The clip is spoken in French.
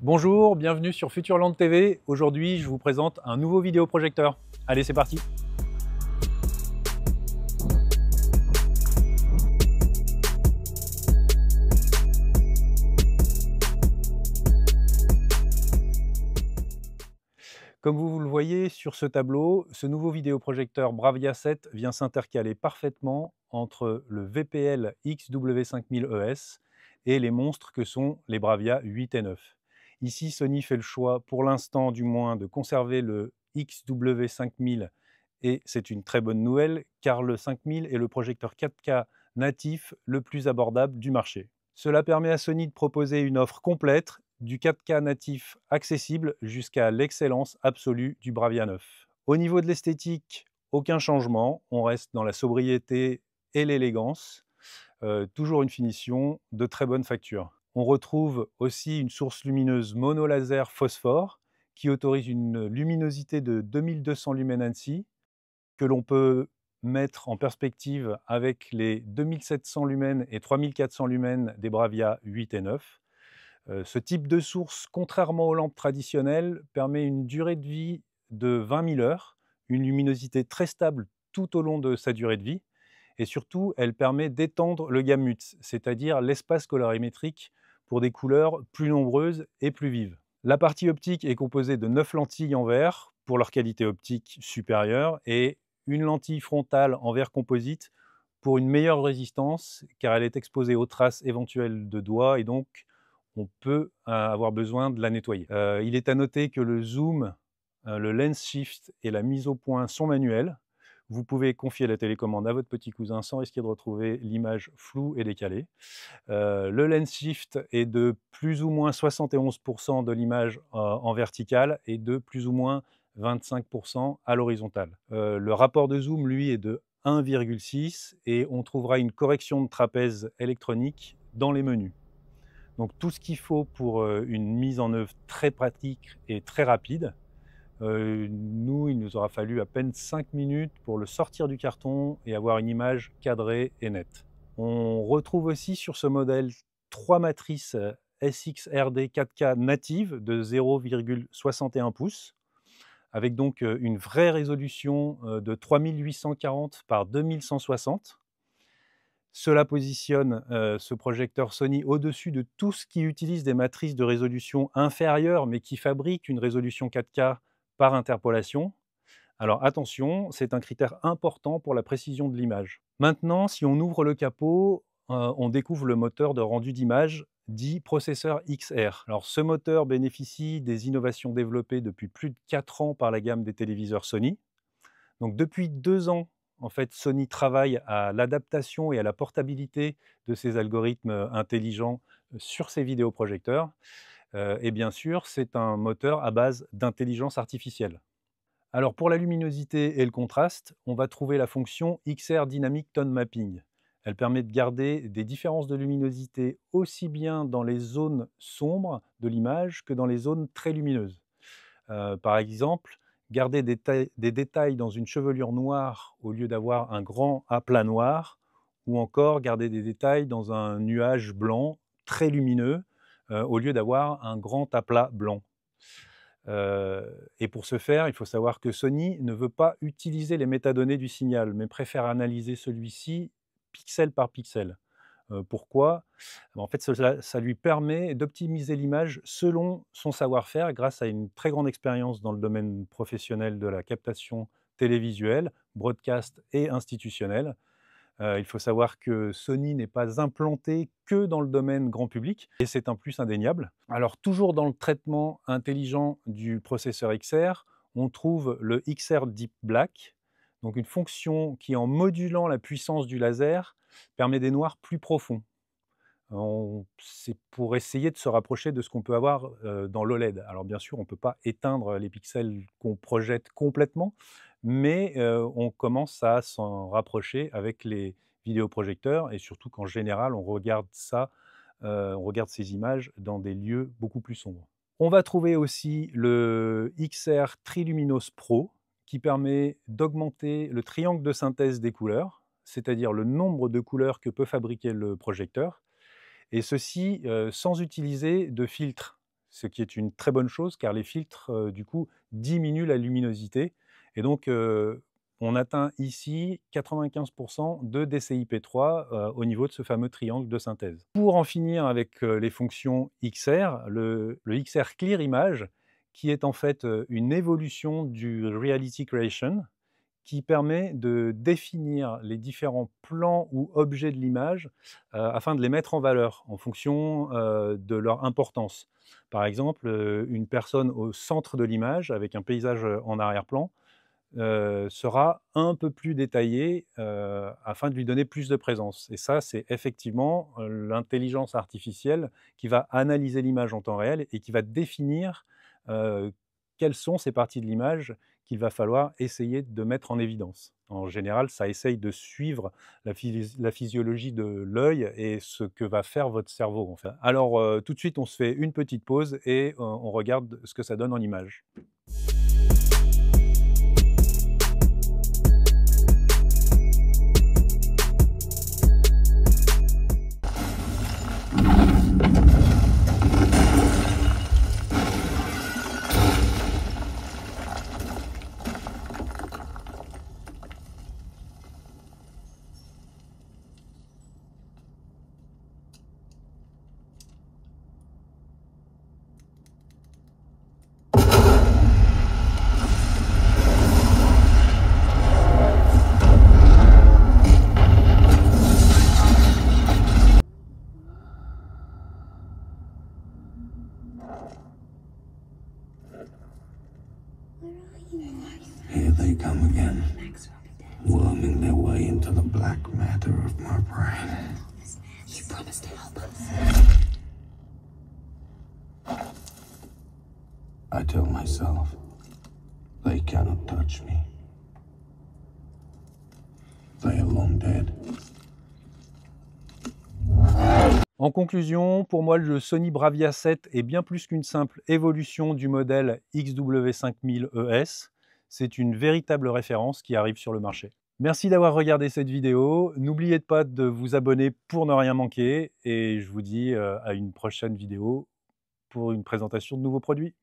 Bonjour, bienvenue sur Futurland TV. Aujourd'hui, je vous présente un nouveau vidéoprojecteur. Allez, c'est parti! Comme vous le voyez sur ce tableau, ce nouveau vidéoprojecteur Bravia 7 vient s'intercaler parfaitement entre le VPL XW5000ES et les monstres que sont les Bravia 8 et 9. Ici, Sony fait le choix, pour l'instant du moins, de conserver le XW5000 et c'est une très bonne nouvelle car le 5000 est le projecteur 4K natif le plus abordable du marché. Cela permet à Sony de proposer une offre complète, du 4K natif accessible jusqu'à l'excellence absolue du Bravia 9. Au niveau de l'esthétique, aucun changement, on reste dans la sobriété et l'élégance, toujours une finition de très bonne facture. On retrouve aussi une source lumineuse mono-laser phosphore qui autorise une luminosité de 2200 lumens ANSI que l'on peut mettre en perspective avec les 2700 lumens et 3400 lumens des Bravia 8 et 9. Ce type de source, contrairement aux lampes traditionnelles, permet une durée de vie de 20 000 heures, une luminosité très stable tout au long de sa durée de vie, et surtout, elle permet d'étendre le gamut, c'est-à-dire l'espace colorimétrique pour des couleurs plus nombreuses et plus vives. La partie optique est composée de 9 lentilles en verre pour leur qualité optique supérieure et une lentille frontale en verre composite pour une meilleure résistance car elle est exposée aux traces éventuelles de doigts et donc on peut avoir besoin de la nettoyer. Il est à noter que le zoom, le lens shift et la mise au point sont manuels. Vous pouvez confier la télécommande à votre petit cousin sans risquer de retrouver l'image floue et décalée. Le lens shift est de plus ou moins 71% de l'image en verticale et de plus ou moins 25% à l'horizontale. Le rapport de zoom, lui, est de 1,6 et on trouvera une correction de trapèze électronique dans les menus. Donc tout ce qu'il faut pour une mise en œuvre très pratique et très rapide. Nous, il nous aura fallu à peine 5 minutes pour le sortir du carton et avoir une image cadrée et nette. On retrouve aussi sur ce modèle 3 matrices SXRD 4K natives de 0,61 pouces, avec donc une vraie résolution de 3840 par 2160. Cela positionne ce projecteur Sony au-dessus de tout ce qui utilise des matrices de résolution inférieure, mais qui fabriquent une résolution 4K par interpolation. Alors attention, c'est un critère important pour la précision de l'image. Maintenant, si on ouvre le capot, on découvre le moteur de rendu d'image dit processeur XR. Alors ce moteur bénéficie des innovations développées depuis plus de 4 ans par la gamme des téléviseurs Sony. Donc depuis 2 ans, en fait, Sony travaille à l'adaptation et à la portabilité de ces algorithmes intelligents sur ses vidéoprojecteurs. Et bien sûr, c'est un moteur à base d'intelligence artificielle. Alors pour la luminosité et le contraste, on va trouver la fonction XR Dynamic Tone Mapping. Elle permet de garder des différences de luminosité aussi bien dans les zones sombres de l'image que dans les zones très lumineuses. Par exemple, garder des détails dans une chevelure noire au lieu d'avoir un grand aplat noir, ou encore garder des détails dans un nuage blanc très lumineux, au lieu d'avoir un grand aplat blanc. Et pour ce faire, il faut savoir que Sony ne veut pas utiliser les métadonnées du signal, mais préfère analyser celui-ci pixel par pixel. Pourquoi? En fait, ça lui permet d'optimiser l'image selon son savoir-faire grâce à une très grande expérience dans le domaine professionnel de la captation télévisuelle, broadcast et institutionnelle. Il faut savoir que Sony n'est pas implanté que dans le domaine grand public et c'est un plus indéniable. Alors toujours dans le traitement intelligent du processeur XR, on trouve le XR Deep Black, donc une fonction qui, en modulant la puissance du laser, permet des noirs plus profonds. C'est pour essayer de se rapprocher de ce qu'on peut avoir dans l'OLED. Alors bien sûr, on ne peut pas éteindre les pixels qu'on projette complètement, mais on commence à s'en rapprocher avec les vidéoprojecteurs et surtout qu'en général, on regarde ça, on regarde ces images dans des lieux beaucoup plus sombres. On va trouver aussi le XR Triluminos Pro qui permet d'augmenter le triangle de synthèse des couleurs, c'est-à-dire le nombre de couleurs que peut fabriquer le projecteur, et ceci sans utiliser de filtre. ce qui est une très bonne chose car les filtres, du coup, diminuent la luminosité et donc on atteint ici 95 de DCI-P3 au niveau de ce fameux triangle de synthèse. Pour en finir avec les fonctions XR, le XR Clear Image, qui est en fait une évolution du Reality Creation, qui permet de définir les différents plans ou objets de l'image afin de les mettre en valeur en fonction de leur importance. Par exemple, une personne au centre de l'image avec un paysage en arrière-plan sera un peu plus détaillée afin de lui donner plus de présence. Et ça, c'est effectivement l'intelligence artificielle qui va analyser l'image en temps réel et qui va définir euh, quelles sont ces parties de l'image qu'il va falloir essayer de mettre en évidence. En général, ça essaye de suivre la physiologie de l'œil et ce que va faire votre cerveau, en fait. Alors, tout de suite, on se fait une petite pause et on regarde ce que ça donne en image. Here they come again, worming their way into the black matter of my brain. You promised to help us. I tell myself, they cannot touch me. They are long dead. En conclusion, pour moi, le Sony Bravia 7 est bien plus qu'une simple évolution du modèle XW5000ES. C'est une véritable référence qui arrive sur le marché. Merci d'avoir regardé cette vidéo. N'oubliez pas de vous abonner pour ne rien manquer et je vous dis à une prochaine vidéo pour une présentation de nouveaux produits.